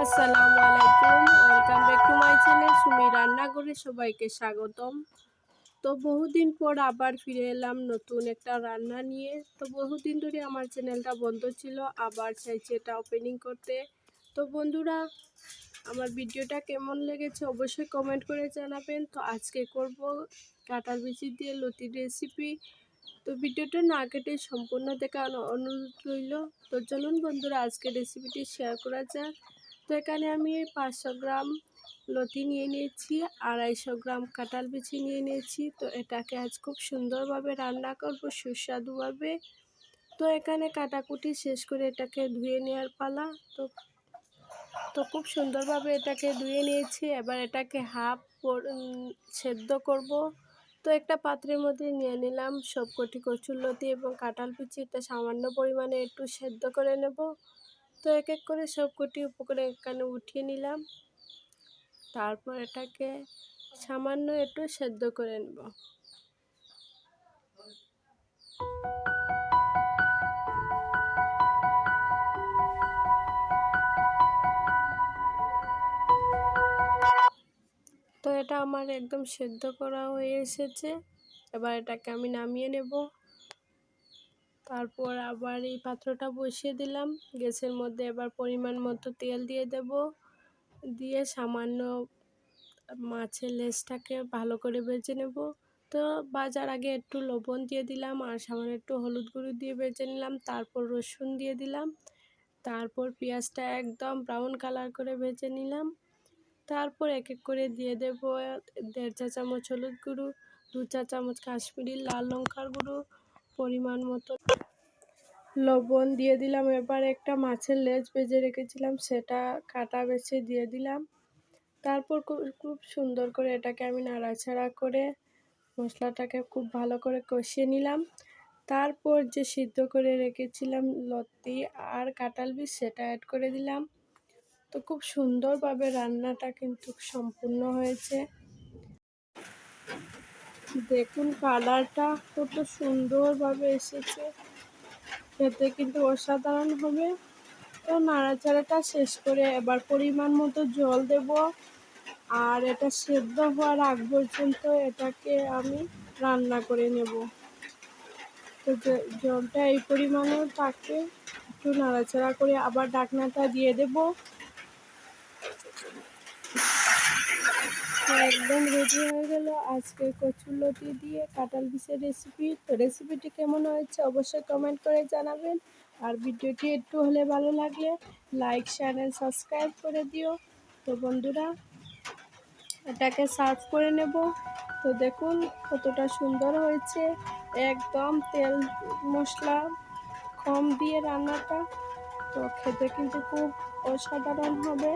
আসসালামু আলাইকুম, welcome back to my channel Sumi রান্নাঘরে সবাইকে স্বাগতম। তো বহুদিন পর আবার ফিরে এলাম নতুন একটা রান্না নিয়ে। তো বহুদিন ধরে আমার চ্যানেলটা বন্ধ ছিল, আবার চাইছি এটা ওপেনিং করতে। তো বন্ধুরা, আমার ভিডিওটা কেমন লেগেছে অবশ্যই কমেন্ট করে জানাবেন। তো আজকে করব কাঁঠাল বিচি দিয়ে লতির রেসিপি। তো ভিডিওটা না কেটে সম্পূর্ণ দেখার অনুরোধ রইল। তো চলুন বন্ধুরা, আজকে রেসিপিটি শেয়ার করা যাক। তো এখানে আমি 500 গ্রাম লতি নিয়ে নিয়েছি, 250 গ্রাম কাঁঠাল বিচি নিয়ে নিয়েছি। তো এটাকে আজ খুব সুন্দরভাবে রান্না করব, সুস্বাদুভাবে। তো এখানে কাটাকুটি শেষ করে এটাকে ধুয়ে নেওয়ার পালা। তো খুব সুন্দরভাবে এটাকে ধুয়ে নিয়েছি। এবার এটাকে হাফ সেদ্ধ করব। তো একটা পাত্রের মধ্যে নিয়ে নিলাম সবকটি কচুরলতি এবং কাঁঠাল বিচি। এটা সামান্য পরিমাণে একটু সেদ্ধ করে নেব। তো এক এক করে সবকটি উপকরণ এখানে উঠিয়ে নিলাম। তারপর এটাকে সামান্য একটু সেদ্ধ করে নেব। তো এটা আমার একদম সেদ্ধ করা হয়ে এসেছে। এবার এটাকে আমি নামিয়ে নেব। তারপর আবার এই পাত্রটা বসিয়ে দিলাম গ্যাসের মধ্যে। এবার পরিমাণ মতো তেল দিয়ে দেব, দিয়ে সামান্য মাছের লেজটাকে ভালো করে ভেজে নেব। তো ভাজার আগে একটু লবণ দিয়ে দিলাম আর সামান্য একটু হলুদ গুঁড়ো দিয়ে ভেজে নিলাম। তারপর রসুন দিয়ে দিলাম। তারপর পেঁয়াজটা একদম ব্রাউন কালার করে ভেজে নিলাম। তারপর এক এক করে দিয়ে দেব 1.5 চা চামচ হলুদ গুঁড়ো, 2 চা চামচ কাশ্মীরি লাল লঙ্কার গুঁড়ো, পরিমাণ মতো লবণ দিয়ে দিলাম। এবার একটা মাছের লেজ ভেজে রেখেছিলাম, সেটা কাটা বেছে দিয়ে দিলাম। তারপর খুব সুন্দর করে এটাকে আমি নাড়াচাড়া করে মশলাটাকে খুব ভালো করে কষিয়ে নিলাম। তারপর যে সিদ্ধ করে রেখেছিলাম লতি আর কাঁঠাল বীজ, সেটা অ্যাড করে দিলাম। তো খুব সুন্দরভাবে রান্নাটা কিন্তু সম্পূর্ণ হয়েছে। দেখুন কালারটা কত সুন্দরভাবে এসেছে, খেতে কিন্তু অসাধারণ হবে। তো নাড়াচাড়াটা শেষ করে এবার পরিমাণ মতো জল দেব। আর এটা সেদ্ধ হওয়ার আগ পর্যন্ত এটাকে আমি রান্না করে নেব। তো জলটা এই পরিমাণে থাকে, একটু নাড়াচাড়া করে আবার ঢাকনাটা দিয়ে দেব। একদম রেডি হয়ে গেল আজকে কচুরলতি দিয়ে কাঁঠাল বিচের রেসিপি। তো রেসিপিটি কেমন হয়েছে অবশ্যই কমেন্ট করে জানাবেন। আর ভিডিওটি একটু হলে ভালো লাগলে লাইক শেয়ার এন্ড সাবস্ক্রাইব করে দিও। তো বন্ধুরা, এটাকে সার্ভ করে নেব। তো দেখুন কতটা সুন্দর হয়েছে, একদম তেল মশলা কম দিয়ে রান্নাটা। তো খেতে কিন্তু খুব অসাধারণ হবে।